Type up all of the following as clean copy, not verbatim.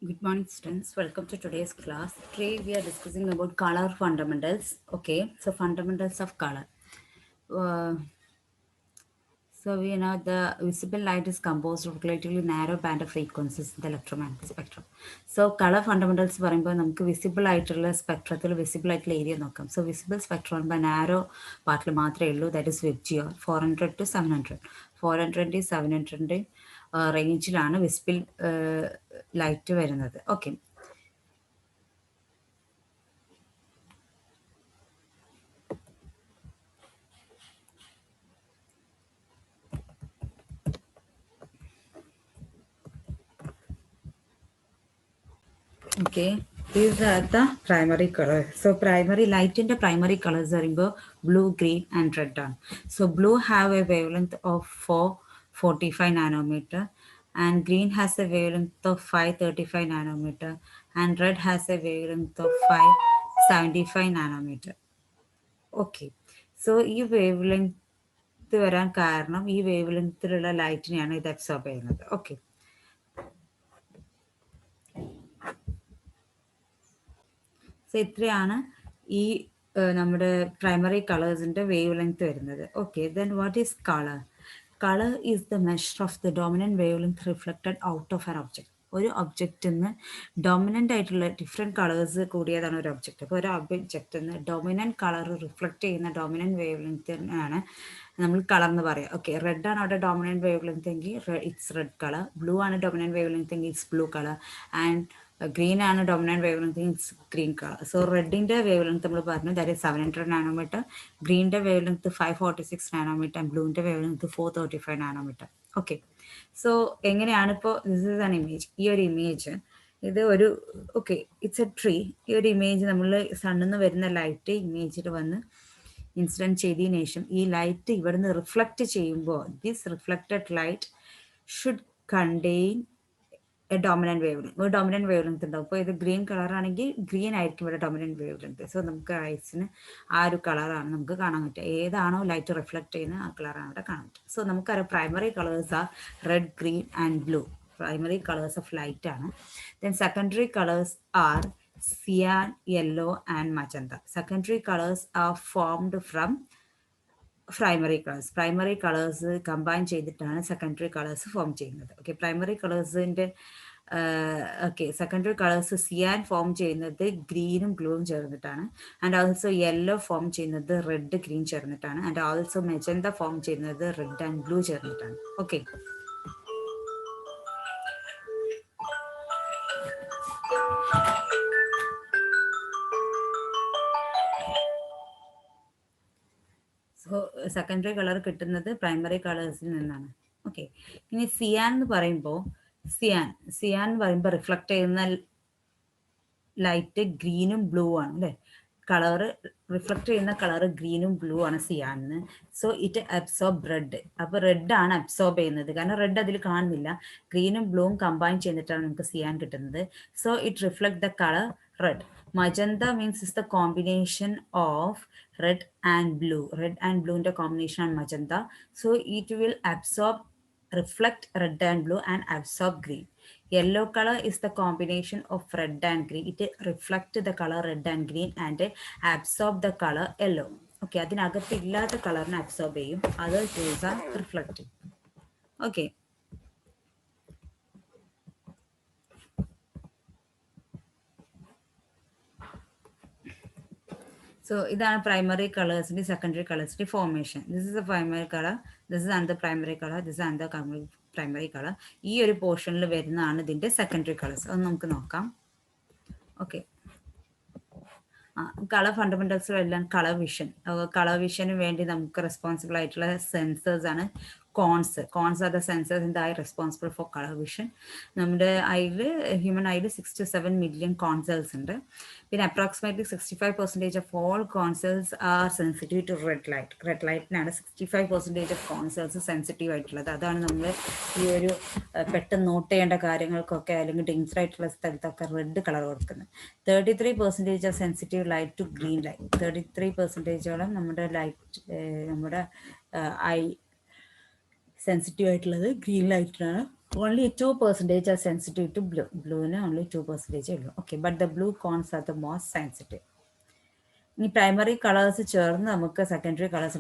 Good morning, students. Welcome to today's class. Today we are discussing about color fundamentals. Okay, so fundamentals of color. Uh, so we know the visible light is composed of relatively narrow band of frequencies in the electromagnetic spectrum. So color fundamentals പറയുമ്പോൾ നമുക്ക് visible ആയിട്ടുള്ള സ്പെക്ട്രത്തിൽ visible ആയിട്ടുള്ള area നോക്കാം. So visible spectrum പറയുമ്പോൾ narrow പാർട്ടിൽ മാത്രമേ ഉള്ളൂ. That is വെബ്ജിയോർ 400 to 700. 400 700 റേഞ്ചിലാണ് വിസിബിൾ ലൈറ്റ് വരുന്നത്. Okay. Okay, these are the primary colors. So primary light in the primary colors are blue, green, and red. So blue have a wavelength of 445 nanometer, and green has a wavelength of 535 nanometer, and red has a wavelength of 575 nanometer. Okay, so ഈ wave വരാൻ കാരണം ഈ wave ലെങ്ത്തിലുള്ള ലൈറ്റിനെയാണ് ഇത് absorb ചെയ്യുന്നത്. Okay, so ഇത്രയാണ് ഈ നമ്മുടെ primary കളേഴ്സിൻ്റെ wave length വരുന്നത്. Okay, then what is colour? Colour is the measure of the dominant wave length reflected out of an object. ഒരു ഒബ്ജക്റ്റിൽ നിന്ന് ഡോമിനൻ്റ് ആയിട്ടുള്ള ഡിഫറെൻറ്റ് കളേഴ്സ് കൂടിയതാണ് ഒരു ഒബ്ജക്റ്റ്. അപ്പോൾ ഒരു ഒബ്ജക്റ്റിൽ നിന്ന് ഡോമിനൻറ്റ് കളർ റിഫ്ലക്റ്റ് ചെയ്യുന്ന ഡോമിനൻറ്റ് വേവ് ലെങ്ത്തിനാണ് നമ്മൾ കളർ എന്ന് പറയുക. ഓക്കെ, റെഡ് ആണ് അവിടെ ഡോമിനൻറ്റ് വേവ് ലെങ്ത് എങ്കിൽ ഇറ്റ്സ് റെഡ് കളർ, ബ്ലൂ ആണ് ഡോമിനൻറ്റ് വേവ് ലെങ്ത് എങ്കിൽ it's blue colour, and green ആണ് dominant wavelength it's green colour. So റെഡിൻ്റെ വേവ് ലെങ്ത് നമ്മൾ പറഞ്ഞു ദാറ്റ് ഈസ് 700 നാനോമീറ്റർ, ഗ്രീൻ്റെ വേവ് ലെങ്ത് 546 നാനോമീറ്റർ, ആൻഡ് ബ്ലൂവിൻ്റെ wavelength 435 nanometre. Okay, so എങ്ങനെയാണ് ഇപ്പോൾ ദിസ് ഈസ് ആൻ ഇമേജ്. ഈ ഒരു ഇമേജ് ഇത് ഒരു ഓക്കെ ഇറ്റ്സ് എ ട്രീ. ഈ ഒരു ഇമേജ് നമ്മൾ സണ്ണിൽ നിന്ന് വരുന്ന ലൈറ്റ് ഇമേജിൽ വന്ന് ഇൻസിഡൻറ്റ് ചെയ്തതിനു ശേഷം ഈ ലൈറ്റ് ഇവിടുന്ന് റിഫ്ലക്റ്റ് ചെയ്യുമ്പോൾ this reflected light should contain A dominant wave length. ഒരു ഡോമിനൻറ്റ് വേവ് ലെങ്ത് ഉണ്ടാവും. അപ്പോൾ ഇത് ഗ്രീൻ കളറാണെങ്കിൽ ഗ്രീൻ ആയിരിക്കും ഇവിടെ ഡോമിനൻറ്റ് വേവ് ലെങ്ത്. സോ നമുക്ക് ഐസിന് ആ ഒരു കളറാണ് നമുക്ക് കാണാൻ പറ്റുക. ഏതാണോ ലൈറ്റ് റിഫ്ലക്റ്റ് ചെയ്യുന്നത് ആ കളറാണ് ഇവിടെ കാണാൻ പറ്റുക. സോ നമുക്കറിയാം primary colours are red, green and blue. Primary colours of light ആണ്. Then secondary colours are cyan, yellow and magenta. Secondary colors are formed from primary colours. Primary colours combine ചെയ്തിട്ടാണ് secondary colours form ചെയ്യുന്നത്. Okay, primary കളേഴ്സിൻ്റെ okay secondary colours cyan form ചെയ്യുന്നത് ഗ്രീനും ബ്ലൂവും ചേർന്നിട്ടാണ്, and also yellow form ചെയ്യുന്നത് red, green ചേർന്നിട്ടാണ്, and also magenta form ചെയ്യുന്നത് റെഡ് ആൻഡ് ബ്ലൂ ചേർന്നിട്ടാണ്. ഓക്കെ, സോ സെക്കൻഡറി കളർ കിട്ടുന്നത് പ്രൈമറി കളേഴ്സിൽ നിന്നാണ്. ഓക്കെ, ഇനി സിയാൻ എന്ന് പറയുമ്പോൾ സിയാൻ എന്ന് പറയുമ്പോൾ റിഫ്ലക്റ്റ് ചെയ്യുന്ന ലൈറ്റ് ഗ്രീനും ബ്ലൂ ആണ് അല്ലേ. കളറ് റിഫ്ലക്റ്റ് ചെയ്യുന്ന കളറ് ഗ്രീനും ബ്ലൂ ആണ് സിയാന്ന്. So it absorb red. അപ്പോൾ റെഡ് ആണ് അബ്സോർബ് ചെയ്യുന്നത്, കാരണം റെഡ് അതിൽ കാണുന്നില്ല. ഗ്രീനും ബ്ലൂവും കമ്പൈൻ ചെയ്തിട്ടാണ് നമുക്ക് സിയാൻ കിട്ടുന്നത്. So it reflect the colour red. Magenta means is the combination of red and blue. Red and blue in the combination on magenta. So it will reflect red and blue and absorb green. Yellow color is the combination of red and green. It reflect the color red and green and absorb the color yellow. Okay, അതിനകത്ത് ഇല്ലാത്ത കളറിനെ absorb ചെയ്യും. Other tools are reflecting. Okay, so ഇതാണ് primary കളേഴ്സിൻ്റെ secondary കളേഴ്സിൻ്റെ formation. This is a primary colour, this is another primary colour, this is another primary colour. ഈ ഒരു പോർഷനിൽ വരുന്നതാണ് ഇതിൻ്റെ സെക്കൻഡറി കളേഴ്സ്. അത് നമുക്ക് നോക്കാം. ഓക്കെ, കളർ ഫണ്ടമെന്റൽസും എല്ലാം കളർ വിഷന് വേണ്ടി നമുക്ക് റെസ്പോൺസിബിൾ ആയിട്ടുള്ള സെൻസേഴ്സ് ആണ് cones are the sensors in the eye responsible for colour vision. നമ്മുടെ ഹ്യൂമൻ ഐയിൽ 6 to 7 million കോൺസെൽസ് ഉണ്ട്. പിന്നെ approximately 65% of all cone cells are sensitive to red light. Red ലൈറ്റിനാണ് 65% ഓഫ് കോൺസെൽസ് സെൻസിറ്റീവ് ആയിട്ടുള്ളത്. അതാണ് നമ്മൾ ഈ ഒരു പെട്ടെന്ന് നോട്ട് ചെയ്യേണ്ട കാര്യങ്ങൾക്കൊക്കെ അല്ലെങ്കിൽ ഡേഞ്ചർ ആയിട്ടുള്ള സ്ഥലത്തൊക്കെ റെഡ് കളർ കൊടുക്കുന്നത്. 33% of sensitive light to green light. 33%ഓളം നമ്മുടെ ലൈറ്റ് നമ്മുടെ ഐ സെൻസിറ്റീവ് ആയിട്ടുള്ളത് ഗ്രീൻ ലൈറ്റിനാണ്. Only 2% are sensitive to blue. Blue only 2%. Okay, but the blue cones are the most sensitive. In primary colors, secondary colors.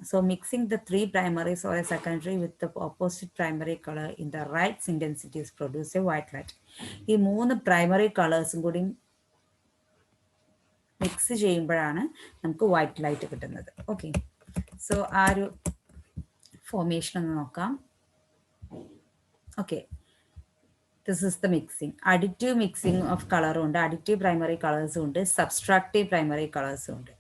So mixing the three primaries or a secondary with the opposite primary color in the right intensities produce a white light. These three primary colors including mix white light. Okay. So our formation. Okay. This is the mixing. Additive mixing of color ഉണ്ട്. Additive primary colors ഉണ്ട്. Subtractive primary colors ഉണ്ട്.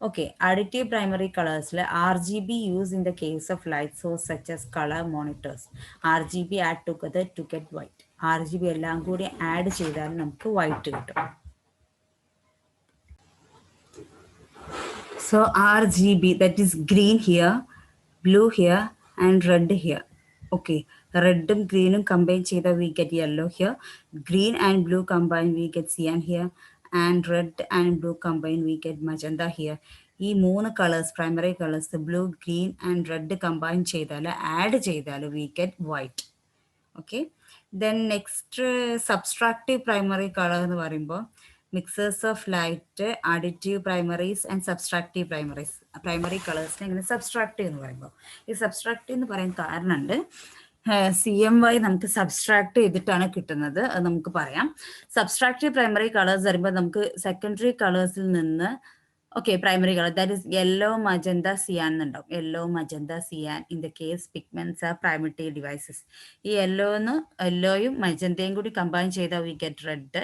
Okay, additive primary colors RGB used in the case of light source such as color monitors. RGB add together to get white. RGB എല്ലാം കൂടി add ചെയ്താൽ നമുക്ക് white കിട്ടും. So RGB, that is green here, blue here, and red here. Okay, red and green combine cheda we get yellow here. Green and blue combine we get cyan here, and red and blue combine we get magenta here. ഈ മൂന്ന് colours primary colours blue green and red combine ചെയ്താൽ add ചെയ്താൽ we get white. Okay, then next subtractive primary colour എന്ന് പറയുമ്പോൾ mixers of light, additive primaries and subtractive primaries. Primary കളേഴ്സിനെ ഇങ്ങനെ subtractive എന്ന് പറയുമ്പോൾ ഈ സബ്സ്ട്രാക്റ്റീവ് എന്ന് പറയാൻ കാരണമുണ്ട്. CMY നമുക്ക് സബ്സ്ട്രാക്ട് ചെയ്തിട്ടാണ് കിട്ടുന്നത്, അത് നമുക്ക് പറയാം. സബ്സ്ട്രാക്റ്റീവ് പ്രൈമറി കളേഴ്സ് വരുമ്പോൾ നമുക്ക് സെക്കൻഡറി കളേഴ്സിൽ നിന്ന് primary color, that is yellow, magenta, cyan എന്നുണ്ടാവും. Yellow, magenta, cyan in the case pigments are primitive devices. ഈ യെല്ലോയും മജന്തയും കൂടി കമ്പൈൻ ചെയ്താൽ we get red.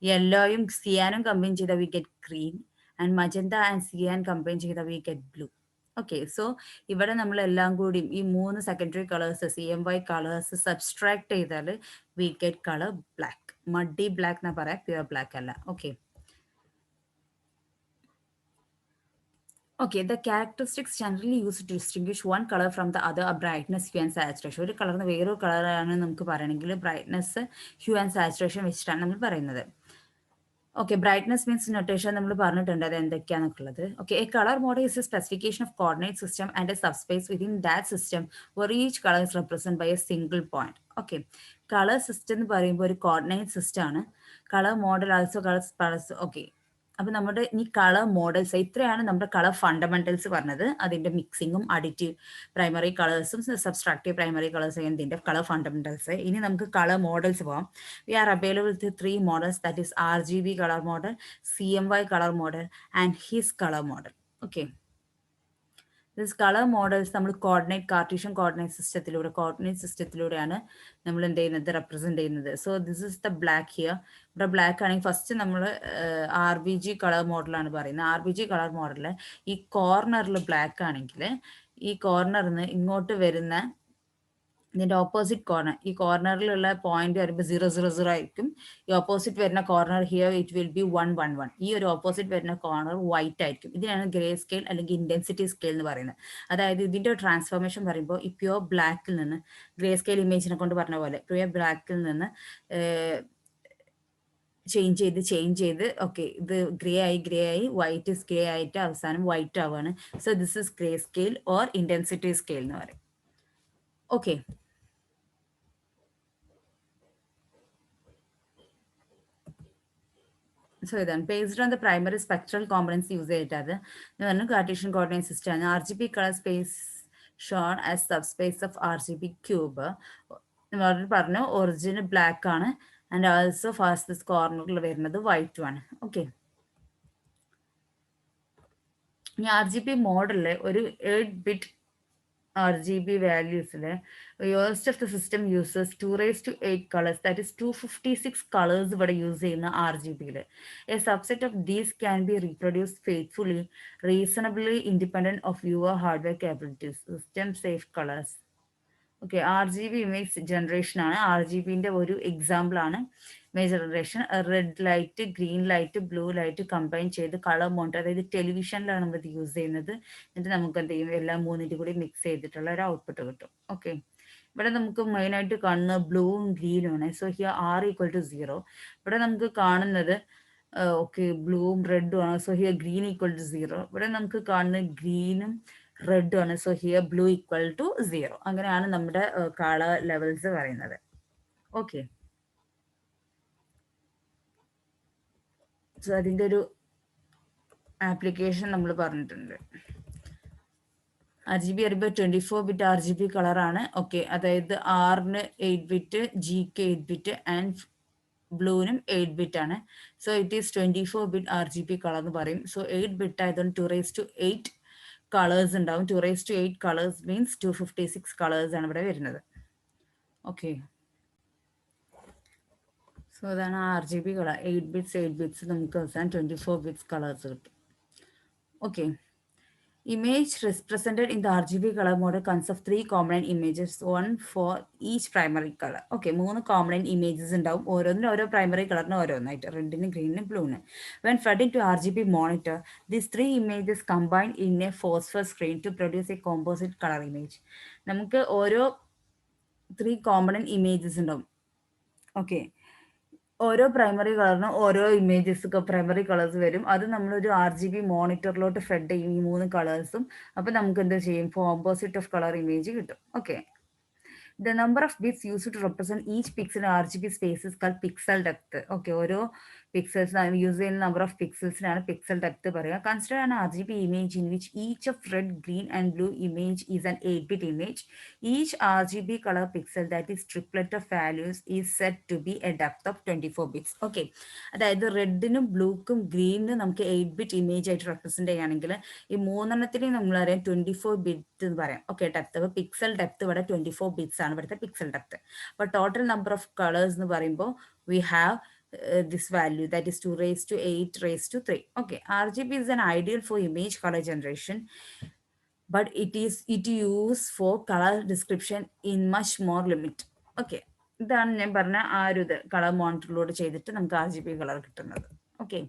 യെല്ലോയും സിയാനും കമ്പൈൻ ചെയ്താൽ we get green. and magenta and cyan combine ചെയ്താൽ we get blue. Okay, so ഇവിടെ നമ്മൾ എല്ലാം കൂടി ഈ മൂന്ന് secondary colours CMY colours subtract ചെയ്താൽ we get colour black. Muddy black എന്നാ പറയാം, പ്യുവർ ബ്ലാക്ക് അല്ല. Okay. Okay, the characteristics generally used to distinguish one color from the other are brightness, hue and saturation. ഒരു കളറിന് വേറൊരു കളറാണ് നമുക്ക് പറയണമെങ്കിൽ ബ്രൈറ്റ്നസ്, ഹ്യൂ ആൻഡ് സാച്ചുറേഷൻ വെച്ചിട്ടാണ് നമ്മൾ പറയുന്നത്. ഓക്കെ, ബ്രൈറ്റ്നസ് മീൻസ് നൊട്ടേഷൻ നമ്മൾ പറഞ്ഞിട്ടുണ്ട് അത് എന്തൊക്കെയാണെന്നൊക്കെ ഉള്ളത്. Okay, A colour model is A specification of coordinate system and A subspace within that system where each color is represented by a single point. Okay, colour system എന്ന് പറയുമ്പോൾ ഒരു coordinate system ആണ്. Colour model also colours. Okay, അപ്പൊ നമ്മുടെ ഈ colour models ഇത്രയാണ് നമ്മുടെ colour fundamentals പറഞ്ഞത്. അതിന്റെ മിക്സിങ്ങും അഡിറ്റീവ് പ്രൈമറി കളേഴ്സും സബ്സ്ട്രാക്റ്റീവ് പ്രൈമറി കളേഴ്സും ഇതിന്റെ കളർ ഫണ്ടമെന്റൽസ്. ഇനി നമുക്ക് കളർ മോഡൽസ് പോവാം. We are available with 3 models, that is RGB colour model, CMY colour model and his colour model. Okay, this colour models നമ്മൾ കാർട്ടീഷ്യൻ കോർഡിനേറ്റ് സിസ്റ്റത്തിലൂടെയാണ് നമ്മൾ എന്ത് ചെയ്യുന്നത്, റെപ്രസെന്റ് ചെയ്യുന്നത്. So this is the black here. ഇവിടെ black ആണെങ്കിൽ first നമ്മൾ RBG colour മോഡലാണ് പറയുന്നത്. RBG കളർ മോഡലിൽ ഈ കോർണറിൽ ബ്ലാക്ക് ആണെങ്കിൽ ഈ കോർണറിൽ നിന്ന് ഇങ്ങോട്ട് വരുന്ന ഇതിന്റെ ഓപ്പോസിറ്റ് കോർണർ, ഈ കോർണറിലുള്ള പോയിന്റ് വരുമ്പോൾ 000 ആയിരിക്കും. ഈ ഓപ്പോസിറ്റ് വരുന്ന corner here it will be 111. ഈ ഒരു ഓപ്പോസിറ്റ് വരുന്ന കോർണർ വൈറ്റ് ആയിരിക്കും. ഇതിനാണ് ഗ്രേ സ്കെയിൽ അല്ലെങ്കിൽ ഇന്റൻസിറ്റി സ്കെയിൽ എന്ന് പറയുന്നത്. അതായത് ഇതിന്റെ ട്രാൻസ്ഫോർമേഷൻ പറയുമ്പോൾ ഈ പ്യുവർ ബ്ലാക്കിൽ നിന്ന്, ഗ്രേ സ്കെയിൽ ഇമേജിനെ കൊണ്ട് പറഞ്ഞ പോലെ പ്യുവർ ബ്ലാക്കിൽ നിന്ന് ചേഞ്ച് ചെയ്ത് ഓക്കെ ഇത് ഗ്രേ ആയി വൈറ്റ് ഗ്രേ ആയിട്ട് അവസാനം വൈറ്റ് ആവുകയാണ്. So this is grey scale or intensity scale എന്ന് പറയും. Okay, so then based on the primary spectral components use ചെയ്തിട്ടത് Cartesian coordinate system ആണ്. RGB color space shown as subspace of RGB cube. പറഞ്ഞു original black ആണ് and also fastest കോർണറിൽ വരുന്നത് white ആണ്. Okay, ഈ RGB മോഡലില് ഒരു 8-bit RGB values most of the system uses 2⁸ colors, that is 256 colors ഇവിടെ use ചെയ്യുന്ന RGB. A subset of these can be reproduced faithfully, reasonably independent of your hardware capabilities. System safe colors. Okay, RGB image generation ആണ്. RGBന്റെ ഒരു example ആണ് image generation. Red light, green light, blue light combine ചെയ്ത് colour monitor, അതായത് ടെലിവിഷനിലാണ് നമ്മൾ ഇത് use ചെയ്യുന്നത്. എന്നിട്ട് നമുക്ക് എന്ത് ചെയ്യും, എല്ലാം മൂന്നിൻ്റെ കൂടി മിക്സ് ചെയ്തിട്ടുള്ള ഒരു ഔട്ട്പുട്ട് കിട്ടും. ഓക്കെ, ഇവിടെ നമുക്ക് മെയിനായിട്ട് കാണുന്ന ബ്ലൂവും ഗ്രീനും ആണ്. So here R=0. ഇവിടെ നമുക്ക് കാണുന്നത് ഓക്കെ ബ്ലൂവും റെഡും ആണ്. So here green=0. ഇവിടെ നമുക്ക് കാണുന്നത് ഗ്രീനും റെഡ് ആണ്. So here blue equal to 0. അങ്ങനെയാണ് നമ്മുടെ കളർ ലെവൽസ് പറയുന്നത്. ഓക്കെ, സോ അതിൻ്റെ ഒരു ആപ്ലിക്കേഷൻ നമ്മൾ പറഞ്ഞിട്ടുണ്ട്. RGB പറയുമ്പോൾ 24-bit RGB കളറാണ്. ഓക്കെ, അതായത് ആറിന് 8-bit, ജിക്ക് 8-bit ആൻഡ് ബ്ലൂവിനും 8-bit ആണ്. So it is 24-bit RGB colour എന്ന് പറയും. സോ 8-bit ആയതുകൊണ്ട് 2⁸ കളേഴ്സ് ഉണ്ടാവും. 2⁸ കളേഴ്സ് മീൻസ് 256 കളേഴ്സ് ആണ് ഇവിടെ വരുന്നത്. ഓക്കെ, സോ അതാണ് RGB കളർ. 8 bits നമുക്ക് അവസാനം 24 bits കളേഴ്സ് കിട്ടും. Okay, image represented in the RGB color model consists of 3 component images, one for each primary color. Okay, 3 component images ഉണ്ടാവും. ഓരോന്നിനും ഓരോ primary കളറിന് ഓരോന്നായിട്ട്, റെഡിന്, ഗ്രീനിന്, ബ്ലൂവിന്. When fed into RGB monitor, these 3 images combine in a phosphor screen to produce a composite color image. നമുക്ക് ഓരോ 3 component images ഉണ്ടാവും. Okay, ഓരോ primary കളറിനും ഓരോ ഇമേജസ് പ്രൈമറി കളേഴ്സ് വരും. അത് നമ്മളൊരു RGB മോണിറ്ററിലോട്ട് ഫെഡ് ചെയ്യും ഈ 3 കളേഴ്സും. അപ്പം നമുക്ക് എന്താ ചെയ്യും, കോമ്പോസിറ്റ് ഓഫ് കളർ ഇമേജ് കിട്ടും. Okay, the number of bits used to represent each pixel in RGB space is called pixel depth. Okay, ഓരോ പിക്സൽസ് യൂസ് ചെയ്യുന്ന നമ്പർ ഓഫ് പിക്സൽസിനാണ് പിക്സൽ ഡെപ്ത് പറയുക. Consider an RGB image in which each of red, green and blue image is an 8-bit image. Each RGB color pixel, that is triplet of values, is said to be a depth of 24 bits. Okay, അതായത് റെഡിനും ബ്ലൂക്കും ഗ്രീനിനും നമുക്ക് 8-bit image ആയിട്ട് represent ചെയ്യുകയാണെങ്കിൽ ഈ 3 നമ്മളറിയാം 24 bit എന്ന് പറയാം. Okay, depth. അപ്പോൾ pixel depth ഇവിടെ 24 bits ആണ് ഇവിടുത്തെ പിക്സൽ ഡെപ്ത്. അപ്പോൾ ടോട്ടൽ നമ്പർ ഓഫ് കളേഴ്സ് എന്ന് പറയുമ്പോൾ we have this value, that is 2⁸ Okay, RGB is an ideal for image color generation, but it used for color description in much more limit. Okay, ഇതാണ് ഞാൻ പറഞ്ഞ ആ ഒരു ഇത് colour മോണിറ്ററിലൂടെ ചെയ്തിട്ട് നമുക്ക് RGB കളർ കിട്ടുന്നത്. Okay,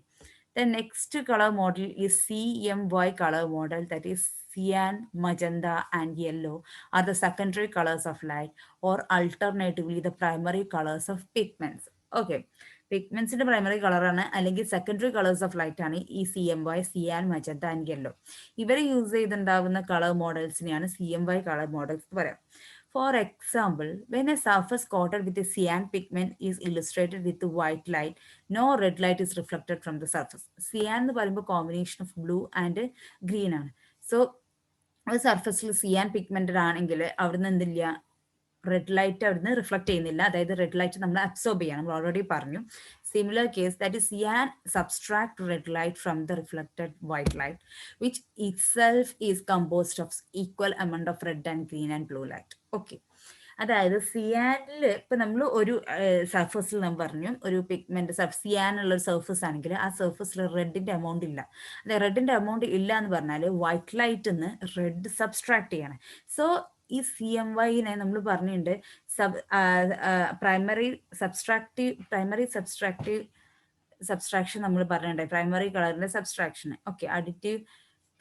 the next color model is CMY color model, that is cyan, magenta and yellow are the secondary colors of light, or alternatively the primary colors of pigments. Okay, പിഗ്മെന്റ്സിന്റെ primary കളറാണ് അല്ലെങ്കിൽ secondary colours of light ആണ് ഈ CMY, cyan, magenta and yellow. ഇവരെ use ചെയ്തുണ്ടാവുന്ന colour മോഡൽസിനെയാണ് CMY colour models എന്ന് പറയാം. For example, when a surface coated with a cyan pigment is illustrated with white light, no red light is reflected from the surface. Cyan എന്ന് പറയുമ്പോൾ combination of blue and green ആണ്. So ഒരു സർഫസിൽ സിയാൻ pigmented ആണെങ്കിൽ അവിടുന്ന് എന്തില്ല, red light അവിടുന്ന് reflect ചെയ്യുന്നില്ല. അതായത് റെഡ് ലൈറ്റ് നമ്മൾ അബ്സോർബ് ചെയ്യണം, നമ്മൾ ഓൾറെഡി പറഞ്ഞു. Similar case, that is cyan subtract red light from the reflected white light, which itself is composed of equal amount of red and green and blue light. Okay, അതായത് സിയാനിൽ ഇപ്പം നമ്മൾ ഒരു സർഫസിൽ നമ്മൾ പറഞ്ഞു ഒരു പിഗ്മെന്റ് സിയാനുള്ള ഒരു സർഫസ് ആണെങ്കിൽ ആ സർഫസിൽ റെഡിന്റെ എമൗണ്ട് ഇല്ല. അതായത് റെഡിന്റെ എമൗണ്ട് ഇല്ല എന്ന് പറഞ്ഞാൽ വൈറ്റ് ലൈറ്റിൽ നിന്ന് റെഡ് സബ്സ്ട്രാക്ട് ചെയ്യണം. സോ ഈ CMYനെ നമ്മൾ പറഞ്ഞിട്ടുണ്ട് പ്രൈമറി സബ്സ്ട്രാക്ഷൻ നമ്മൾ പറഞ്ഞിട്ടുണ്ട്, പ്രൈമറി കളറിന്റെ subtraction. Okay, additive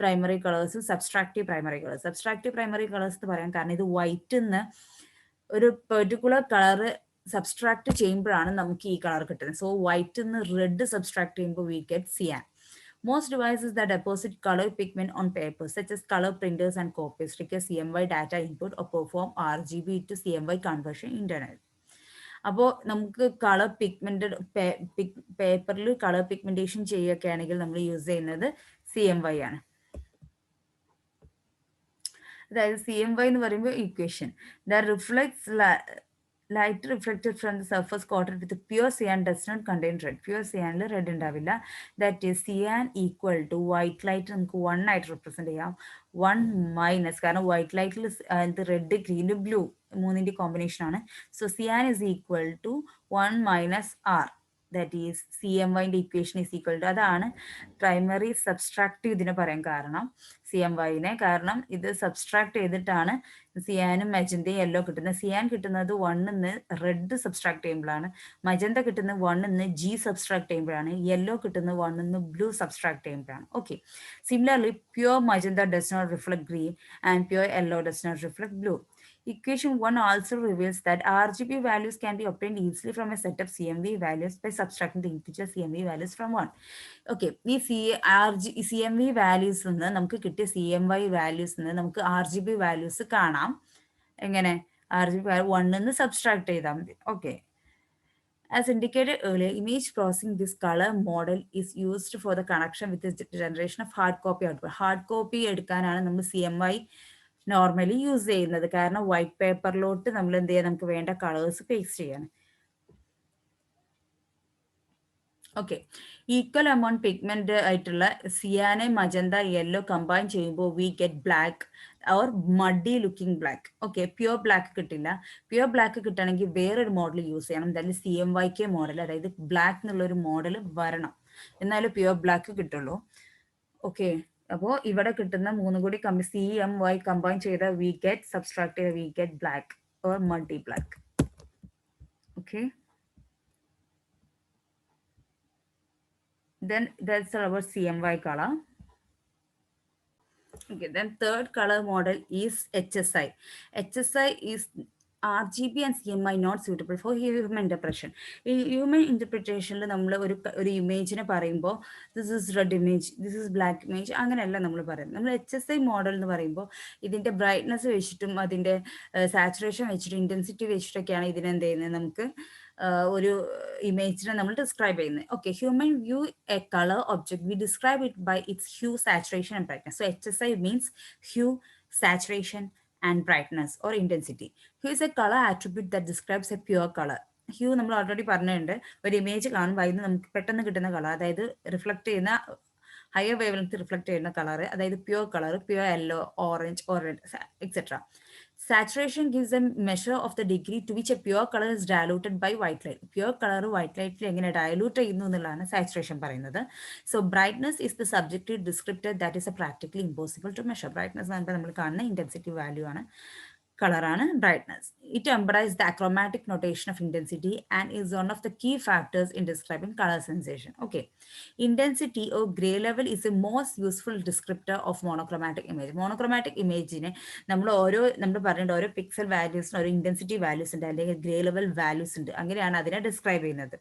primary colours, subtractive primary colours. Subtractive primary colours എന്ന് പറയാൻ കാരണം ഇത് വൈറ്റിൽ നിന്ന് ഒരു പെർട്ടിക്കുലർ കളറ് സബ്സ്ട്രാക്ട് ചെയ്യുമ്പോഴാണ് നമുക്ക് ഈ കളർ കിട്ടുന്നത്. സോ വൈറ്റിൽ നിന്ന് റെഡ് സബ്സ്ട്രാക്ട് ചെയ്യുമ്പോൾ we get cyan. Most devices that deposit color pigment on paper, such as color printers and copiers, require CMY data input or perform RGB to CMY conversion internally. അപ്പോൾ നമുക്ക് colour pigmented പേപ്പറിൽ colour pigmentation ചെയ്യുകയൊക്കെ ആണെങ്കിൽ നമ്മൾ use ചെയ്യുന്നത് CMY ആണ്. അതായത് CMY എന്ന് പറയുമ്പോൾ equation, the reflects light reflected from the surface coated with pure cyan does not contain red. Pure cyan red ഉണ്ടാവില്ല. That is cyan equal to white light നമുക്ക് 1 ആയിട്ട് റെപ്രസെന്റ് ചെയ്യാം. 1 മൈനസ്, കാരണം വൈറ്റ് ലൈറ്റിൽ റെഡ്, ഗ്രീൻ, ബ്ലൂ മൂന്നിന്റെ combination ആണ്. So cyan is equal to 1 minus R. That is CMYന്റെ equation is equal to, അതാണ് പ്രൈമറി സബ്സ്ട്രാക്റ്റീവ് ഇതിനെ പറയാൻ കാരണം CMYനെ, കാരണം ഇത് സബ്സ്ട്രാക്ട് ചെയ്തിട്ടാണ് സിയാനും മജന്തയും യെല്ലോ കിട്ടുന്നത്. സിയാൻ കിട്ടുന്നത് 1 റെഡ് സബ്സ്ട്രാക്ട് ചെയ്യുമ്പോഴാണ്, മജന്ത കിട്ടുന്നത് 1 G സബ്സ്ട്രാക്ട് ചെയ്യുമ്പോഴാണ്, യെല്ലോ കിട്ടുന്നത് 1 ബ്ലൂ സബ്സ്ട്രാക്ട് ചെയ്യുമ്പോഴാണ്. Okay, similarly pure magenta does not reflect green and pure yellow does not reflect blue. Equation 1 also reveals that RGB values can be obtained easily from a set of CMV values by subtracting the integer CMV values from 1. Okay, ഈ C M V values നിന്ന് നമുക്ക് കിട്ടിയ C M Y values നിന്ന് നമുക്ക് R G B values കാണാം. എങ്ങനെ? R G B value 1 subtract ചെയ്താൽ മതി. Okay. As indicated earlier, image processing this color model is used for the connection with the generation of hard copy output. Hard copy എടുക്കാനാണ് നമ്മൾ C M I normally use ചെയ്യുന്നത്. കാരണം white പേപ്പറിലോട്ട് നമ്മൾ എന്ത് ചെയ്യാം, നമുക്ക് വേണ്ട കളേഴ്സ് പേസ്റ്റ് ചെയ്യാൻ. ഓക്കെ, ഈക്വൽ എമൗണ്ട് പിഗ്മെന്റ് ആയിട്ടുള്ള സിയാനെ മജന്ത യെല്ലോ കമ്പൈൻ ചെയ്യുമ്പോൾ we get black or muddy looking black. Okay, pure black കിട്ടില്ല. പ്യുവർ ബ്ലാക്ക് കിട്ടണമെങ്കിൽ വേറൊരു മോഡൽ യൂസ് ചെയ്യണം. എന്തായാലും CMYK മോഡൽ, അതായത് ബ്ലാക്ക് എന്നുള്ളൊരു മോഡൽ വരണം, എന്നാലും പ്യുവർ ബ്ലാക്ക് കിട്ടുള്ളൂ. ഓക്കെ, അപ്പോൾ ഇവിടെ കിട്ടുന്ന മൂന്നും കൂടി CMY കമ്പൈൻ ചെയ്ത വി ഗെറ്റ് സബ്സ്ട്രാക്ട് ചെയ്ത we get black or muddy black. Okay, then that's our CMY color. Okay, then third color model is HSI. HSI is RGB and CMI not suitable for human interpretation. ഈ human ഇൻ്റർപ്രിറ്റേഷനിൽ നമ്മൾ ഒരു ഇമേജിനെ പറയുമ്പോൾ this is red image, this is black image, അങ്ങനെയല്ല നമ്മൾ പറയുന്നത്. നമ്മൾ HSI model എന്ന് പറയുമ്പോൾ ഇതിൻ്റെ ബ്രൈറ്റ്നസ് വെച്ചിട്ടും അതിൻ്റെ സാച്ചുറേഷൻ വെച്ചിട്ടും ഇൻറ്റൻസിറ്റി വെച്ചിട്ടൊക്കെയാണ് ഇതിനെന്ത് ചെയ്യുന്നത്, നമുക്ക് ഒരു ഇമേജിനെ നമ്മൾ ഡിസ്ക്രൈബ് ചെയ്യുന്നത്. Okay, human view a colour object, we describe it by its hue, saturation and brightness. So HSI means hue, saturation and brightness or intensity. Hue is a color attribute that describes a pure color. Hue നമ്മൾ already പറഞ്ഞിട്ടുണ്ട്, ഒരു image കാണുമ്പോൾ അതിന് നമുക്ക് പെട്ടെന്ന് കിട്ടുന്ന colour, അതായത് reflect ചെയ്യുന്ന ഹയർ വേവ് ലെങ്ത് റിഫ്ലക്ട് ചെയ്യുന്ന കളർ, അതായത് pure colour, pure yellow, orange or red etcetera. Saturation gives a measure of the degree to which a pure color is diluted by white light. Pure color white light എങ്ങനെ dilute ചെയ്യുന്നു എന്നുള്ളതാണ് saturation പറയുന്നത്. So brightness is the subjective descriptor that is a practically impossible to measure. Brightness എന്ന് പറയുമ്പോൾ നമ്മൾ കാണുന്ന intensity value ആണ്, കളറാണ് brightness. It embrace the achromatic notation of intensity and is one of the key factors in describing colour sensation. Okay, intensity or grey level is a most useful descriptor of monochromatic image. Monochromatic ഇമേജിനെ നമ്മൾ പറഞ്ഞിട്ട് ഓരോ pixel വാല്യൂസിന് ഓരോ intensity values ഉണ്ട്, അല്ലെങ്കിൽ grey level values ഉണ്ട്, അങ്ങനെയാണ് അതിനെ ഡിസ്ക്രൈബ് ചെയ്യുന്നത്.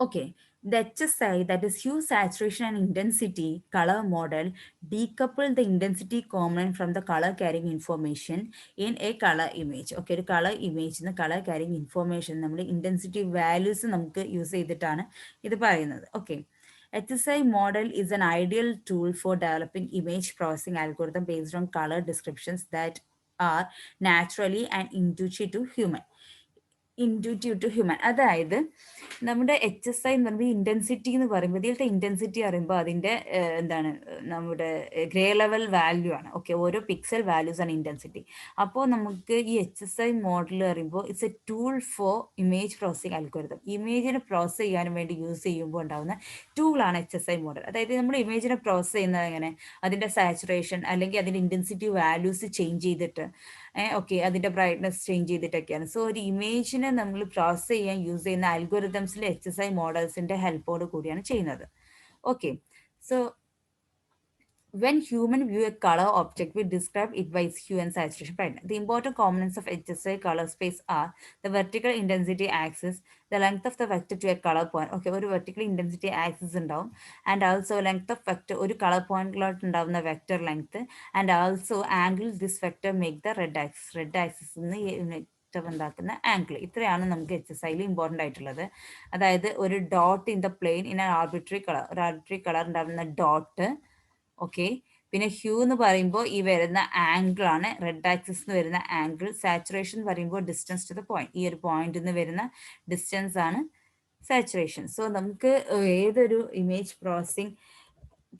Okay, the HSI, that is hue, saturation and intensity color model, decouple the intensity component from the color carrying information in a color image. Okay, ഒരു colour ഇമേജിന് colour carrying information നമ്മൾ intensity values നമുക്ക് use ചെയ്തിട്ടാണ് ഇത് പറയുന്നത്. Okay, HSI model is an ideal tool for developing image processing algorithm based on color descriptions that are naturally and intuitive to human. അതായത് നമ്മുടെ HSI എന്ന് പറയുമ്പോൾ intensity എന്ന് പറയുമ്പോൾ ഇതിലത്തെ ഇൻറ്റൻസിറ്റി പറയുമ്പോൾ അതിൻ്റെ എന്താണ്, നമ്മുടെ ഗ്രേ ലെവൽ വാല്യൂ ആണ്. ഓക്കെ, ഓരോ പിക്സൽ വാല്യൂസ് ആണ് ഇൻറ്റൻസിറ്റി. അപ്പോൾ നമുക്ക് ഈ HSI മോഡൽ പറയുമ്പോൾ it's a tool for image processing algorithm. ഇമേജിനെ പ്രോസസ്സ് ചെയ്യാനും വേണ്ടി യൂസ് ചെയ്യുമ്പോൾ ഉണ്ടാകുന്ന ടൂളാണ് HSI മോഡൽ. അതായത് നമ്മൾ ഇമേജിനെ പ്രോസസ്സ് ചെയ്യുന്നത് എങ്ങനെ, അതിൻ്റെ സാച്ചുറേഷൻ അല്ലെങ്കിൽ അതിൻ്റെ ഇൻറ്റൻസിറ്റി വാല്യൂസ് ചേഞ്ച് ചെയ്തിട്ട്, ഓക്കെ, അതിൻ്റെ ബ്രൈറ്റ്നസ് ചേഞ്ച് ചെയ്തിട്ടൊക്കെയാണ്. സോ ഒരു ഇമേജിനെ നമ്മൾ പ്രോസസ്സ് ചെയ്യാൻ യൂസ് ചെയ്യുന്ന അൽഗോരിതംസിൽ HSI മോഡൽസിന്റെ ഹെൽപ്പോട് കൂടിയാണ് ചെയ്യുന്നത്. Okay, so when human view a color object, we describe it by its hue and saturation brightness. The important components of HSI color space are the vertical intensity axis, the length of the vector to a color point. Okay, ഒരു vertical intensity axis ഉണ്ടാവും, and also length of vector, ഒരു color പോയിന്റിലോട്ട് ഉണ്ടാവുന്ന vector length, and also angle this vector make the red axis. Red axis ഉണ്ടാക്കുന്ന angle. ഇത്രയാണ് നമുക്ക് HSIയിൽ important ആയിട്ടുള്ളത്. അതായത് ഒരു dot in the plain in arbitrary colour, ഒരു ആർബിട്രറി കളർ ഉണ്ടാവുന്ന ഡോട്ട്. ഓക്കെ, പിന്നെ ഹ്യൂ എന്ന് പറയുമ്പോൾ ഈ വരുന്ന ആംഗിൾ ആണ്, റെഡ് ആക്സിസ് എന്ന് വരുന്ന ആംഗിൾ. സാച്ചുറേഷൻ എന്ന് പറയുമ്പോൾ ഡിസ്റ്റൻസ് ടു ദ പോയിന്റ്, ഈ ഒരു പോയിന്റിൽ നിന്ന് വരുന്ന ഡിസ്റ്റൻസ് ആണ് സാച്ചുറേഷൻ. സോ നമുക്ക് ഏതൊരു ഇമേജ് പ്രോസസ്സിംഗ്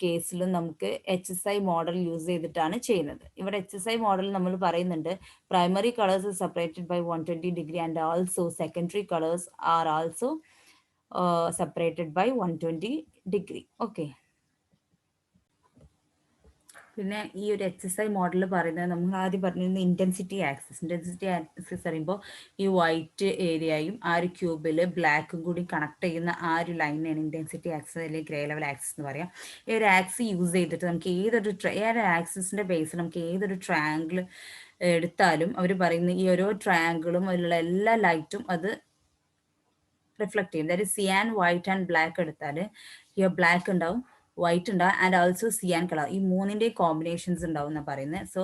കേസിലും നമുക്ക് HSI മോഡൽ യൂസ് ചെയ്തിട്ടാണ് ചെയ്യുന്നത്. ഇവിടെ HSI മോഡൽ നമ്മൾ പറയുന്നുണ്ട്, primary colours separated by 120 degree and also secondary colours are also separated by 120 degree. Okay, പിന്നെ ഈ ഒരു HSI മോഡൽ പറയുന്നത് നമ്മൾ ആദ്യം പറഞ്ഞിരുന്ന ഇൻറ്റൻസിറ്റി ആക്സിസ് പറയുമ്പോൾ ഈ വൈറ്റ് ഏരിയയും ആ ഒരു ക്യൂബിൽ ബ്ലാക്കും കൂടി കണക്ട് ചെയ്യുന്ന ആ ഒരു ലൈനാണ് ഇൻറ്റൻസിറ്റി ആക്സിസ് അല്ലെങ്കിൽ ഗ്രേ ലെവൽ ആക്സിസ് എന്ന് പറയാം. ഈ ഒരു ആക്സിസ് യൂസ് ചെയ്തിട്ട് നമുക്ക് ഏതൊരു ആക്സിസിൻ്റെ ബേസിൽ നമുക്ക് ഏതൊരു ട്രയാങ്കിൾ എടുത്താലും അവർ പറയുന്ന ഈ ഓരോ ട്രയാങ്കിളും അതിലുള്ള എല്ലാ ലൈറ്റും അത് റിഫ്ലക്ട് ചെയ്യും. That is cyan, white and black എടുത്താൽ ഹിയർ ബ്ലാക്ക് ഉണ്ടാവും, വൈറ്റ് ഉണ്ടാവും ആൻഡ് ഓൾസോ സിയാൻ കളർ. ഈ മൂന്നിൻ്റെ കോമ്പിനേഷൻസ് ഉണ്ടാവും എന്നാണ് പറയുന്നത്. So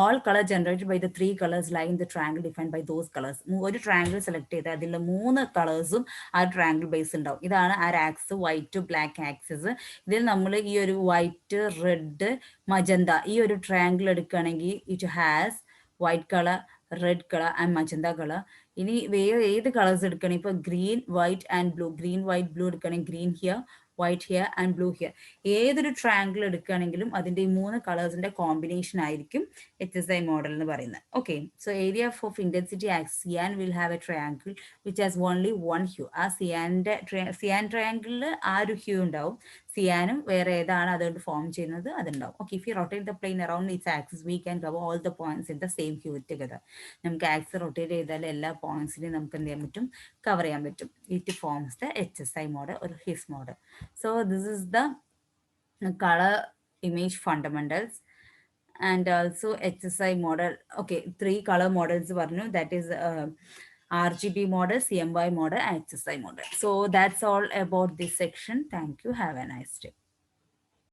all colour generated by the 3 colours lie in the triangle defined by those colours. ഒരു ട്രയാങ്കിൾ സെലക്ട് ചെയ്ത് അതിലുള്ള 3 കളേഴ്സും ആ ട്രയാങ്കിൾ ബേസ് ഉണ്ടാവും. ഇതാണ് ആ ആക്സ്, വൈറ്റ് ബ്ലാക്ക് ആക്സിസ്. ഇതിൽ നമ്മൾ ഈ ഒരു വൈറ്റ്, റെഡ്, മജന്ത ഈ ഒരു ട്രയാങ്കിൾ എടുക്കുകയാണെങ്കിൽ it has white colour, red colour and magenta colour. ഇനി വേറെ ഏത് കളേഴ്സ് എടുക്കുകയാണെങ്കിൽ ഇപ്പോൾ green, white and blue, green, white, blue എടുക്കുകയാണെങ്കിൽ green here, white here and blue here. ഏതൊരു ട്രയാങ്കിൾ എടുക്കുകയാണെങ്കിലും അതിൻ്റെ ഈ 3 കളേഴ്സിൻ്റെ കോമ്പിനേഷൻ ആയിരിക്കും HSI മോഡൽ എന്ന് പറയുന്നത്. Okay, so area of intensity axis cyan will have a triangle which has only 1 hue. ആ സിയാൻ ട്രയാങ്കിളിൽ ആ ഒരു ഹ്യൂ ഉണ്ടാവും. സിയാനും വേറെ ഏതാണ് അതുകൊണ്ട് ഫോം ചെയ്യുന്നത് അതുണ്ടാവും. Okay, if you rotate the plane around its axis we can cover all the points in the same hue together. നമുക്ക് ആക്സ് റൊട്ടേറ്റ് ചെയ്താൽ എല്ലാ പോയിന്റ്സിനെയും നമുക്ക് എന്ത് ചെയ്യാൻ പറ്റും, കവർ ചെയ്യാൻ പറ്റും. It forms the HSI model or his model. So this is the color image fundamentals and also HSI model. Okay, 3 color models varnu, that is RGB model, CMY model and HSI model. So that's all about this section. Thank you. Have a nice day.